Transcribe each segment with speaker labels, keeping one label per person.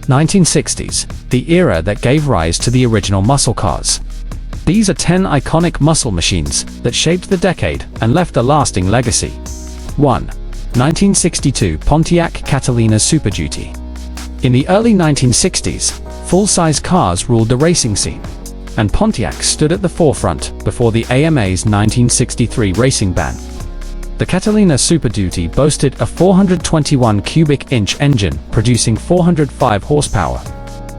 Speaker 1: 1960s, the era that gave rise to the original muscle cars. These are 10 iconic muscle machines that shaped the decade and left a lasting legacy. 1. 1962 Pontiac Catalina Super Duty. In the early 1960s, full-size cars ruled the racing scene, and Pontiac stood at the forefront before the AMA's 1963 racing ban. The Catalina Super Duty boasted a 421 cubic inch engine producing 405 horsepower,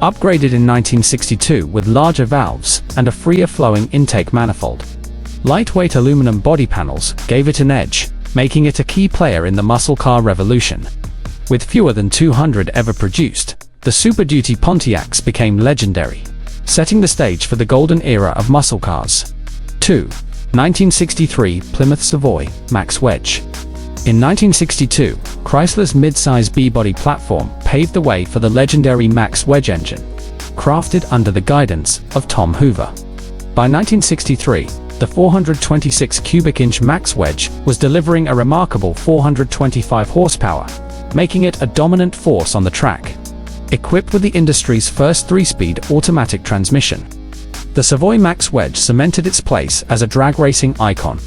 Speaker 1: upgraded in 1962 with larger valves and a freer flowing intake manifold. Lightweight aluminum body panels gave it an edge, making it a key player in the muscle car revolution. With fewer than 200 ever produced, the Super Duty Pontiacs became legendary, setting the stage for the golden era of muscle cars. 2. 1963 Plymouth Savoy Max Wedge. In 1962, Chrysler's mid-size B-body platform paved the way for the legendary Max Wedge engine, crafted under the guidance of Tom Hoover. By 1963, the 426 cubic inch Max Wedge was delivering a remarkable 425 horsepower, making it a dominant force on the track. Equipped with the industry's first 3-speed automatic transmission, the Savoy Max Wedge cemented its place as a drag racing icon.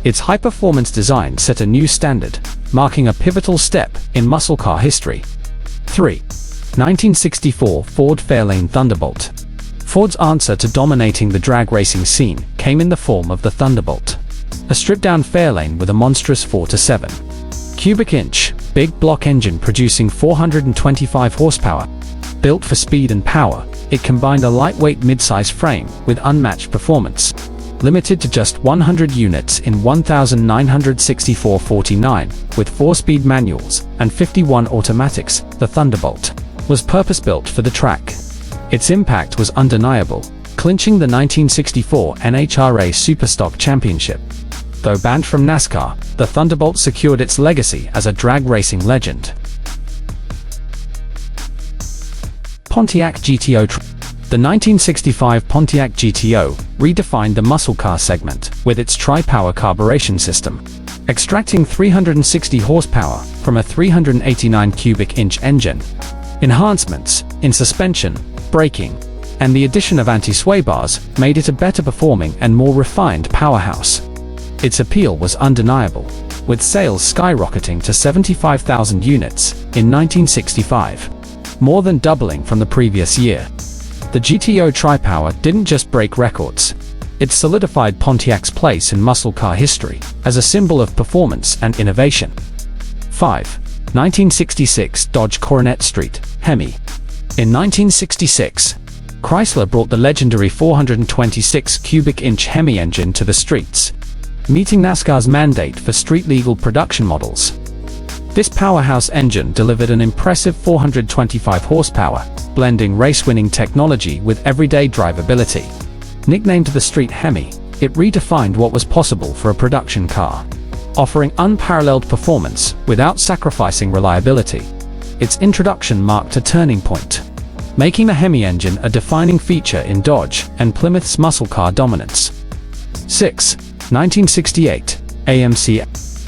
Speaker 1: Its high-performance design set a new standard, marking a pivotal step in muscle car history. 3. 1964 Ford Fairlane Thunderbolt. Ford's answer to dominating the drag racing scene came in the form of the Thunderbolt, a stripped-down Fairlane with a monstrous 4-7 cubic inch, big block engine producing 425 horsepower. Built for speed and power, it combined a lightweight mid-size frame with unmatched performance. Limited to just 100 units in 1964-49, with 4-speed manuals and 51 automatics, the Thunderbolt was purpose-built for the track. Its impact was undeniable, clinching the 1964 NHRA Superstock Championship. Though banned from NASCAR, the Thunderbolt secured its legacy as a drag racing legend. Pontiac GTO Tri-Power. The 1965 Pontiac GTO redefined the muscle car segment with its Tri-Power carburation system, extracting 360 horsepower from a 389 cubic inch engine. Enhancements in suspension, braking, and the addition of anti-sway bars made it a better performing and more refined powerhouse. Its appeal was undeniable, with sales skyrocketing to 75,000 units in 1965, more than doubling from the previous year. The GTO Tri-Power didn't just break records, it solidified Pontiac's place in muscle car history as a symbol of performance and innovation. 5. 1966 Dodge Coronet Street Hemi. In 1966, Chrysler brought the legendary 426 cubic inch Hemi engine to the streets, meeting NASCAR's mandate for street-legal production models. This powerhouse engine delivered an impressive 425 horsepower, blending race-winning technology with everyday drivability. Nicknamed the Street Hemi, it redefined what was possible for a production car, offering unparalleled performance without sacrificing reliability. Its introduction marked a turning point, making the Hemi engine a defining feature in Dodge and Plymouth's muscle car dominance. 6. 1968 AMC.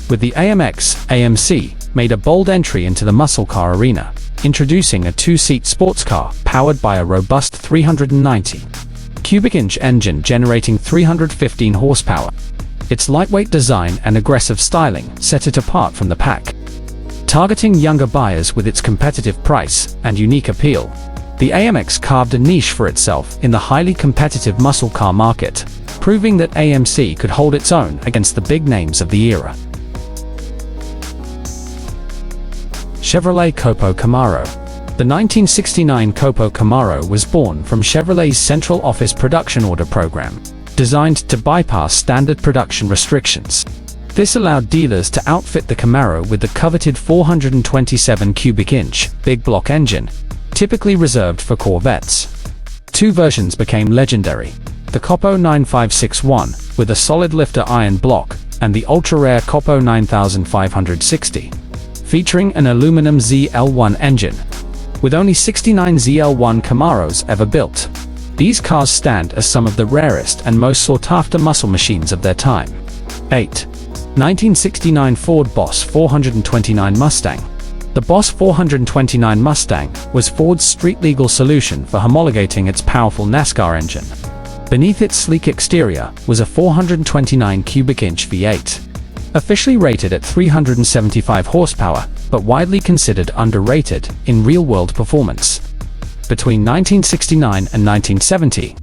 Speaker 1: With the AMX, AMC made a bold entry into the muscle car arena, introducing a 2-seat sports car powered by a robust 390 cubic inch engine generating 315 horsepower. Its lightweight design and aggressive styling set it apart from the pack. Targeting younger buyers with its competitive price and unique appeal, the AMX carved a niche for itself in the highly competitive muscle car market, proving that AMC could hold its own against the big names of the era. Chevrolet Copo Camaro. The 1969 Copo Camaro was born from Chevrolet's Central Office Production Order Program, designed to bypass standard production restrictions. This allowed dealers to outfit the Camaro with the coveted 427 cubic inch big block engine, typically reserved for Corvettes. 2 versions became legendary: the Copo 9561 with a solid lifter iron block, and the ultra-rare Copo 9560, featuring an aluminum ZL1 engine. With only 69 ZL1 Camaros ever built, these cars stand as some of the rarest and most sought-after muscle machines of their time. 8. 1969 Ford Boss 429 Mustang. The Boss 429 Mustang was Ford's street-legal solution for homologating its powerful NASCAR engine. Beneath its sleek exterior was a 429 cubic inch V8. Officially rated at 375 horsepower, but widely considered underrated in real-world performance. Between 1969 and 1970,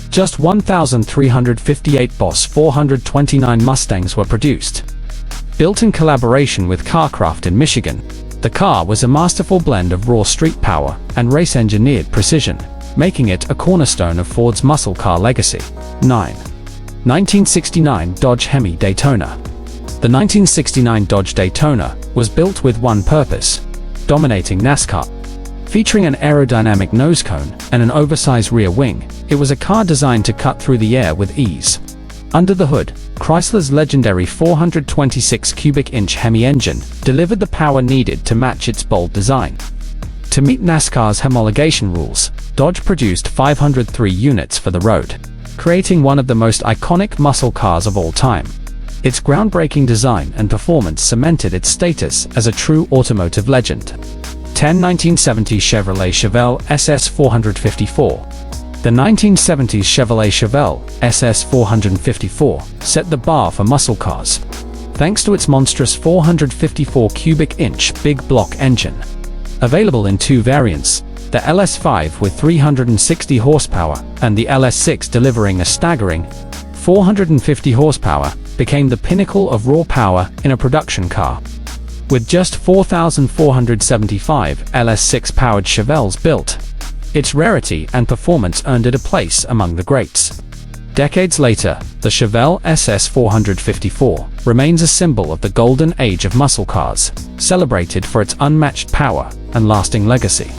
Speaker 1: just 1,358 Boss 429 Mustangs were produced. Built in collaboration with Carcraft in Michigan, the car was a masterful blend of raw street power and race-engineered precision, making it a cornerstone of Ford's muscle car legacy. 9. 1969 Dodge Hemi Daytona. The 1969 Dodge Daytona was built with one purpose: dominating NASCAR. Featuring an aerodynamic nose cone and an oversized rear wing, it was a car designed to cut through the air with ease. Under the hood, Chrysler's legendary 426 cubic inch Hemi engine delivered the power needed to match its bold design. To meet NASCAR's homologation rules, Dodge produced 503 units for the road, creating one of the most iconic muscle cars of all time. Its groundbreaking design and performance cemented its status as a true automotive legend. 10. 1970 Chevrolet SS 454. The 1970s Chevrolet SS 454 set the bar for muscle cars, thanks to its monstrous 454 cubic inch big block engine. Available in two variants, the LS5 with 360 horsepower and the LS6 delivering a staggering 450 horsepower, became the pinnacle of raw power in a production car. With just 4,475 LS6-powered Chevelles built, its rarity and performance earned it a place among the greats. Decades later, the Chevelle SS 454 remains a symbol of the golden age of muscle cars, celebrated for its unmatched power and lasting legacy.